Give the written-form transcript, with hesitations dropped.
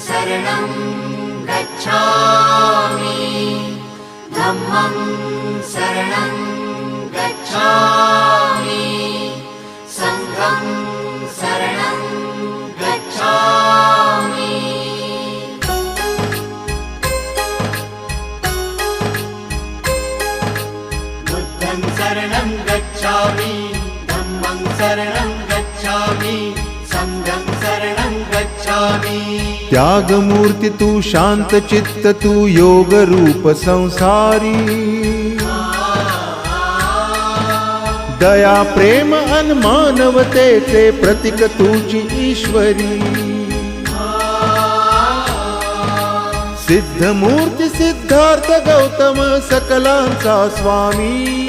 शरणं गच्छामि धम्मं शरणं गच्छामि संघं शरणं गच्छामि बुद्धं शरणं गच्छामि धम्मं शरणं गच्छामि संघं शरणं गच्छामि। त्यागमूर्ती तू शांत चित्त तू योग रूप संसारी दया प्रेम अन मानवतेचे प्रतीक तुझी ईश्वरी सिद्धमूर्ती सिद्धार्थ गौतम सकलांचा स्वामी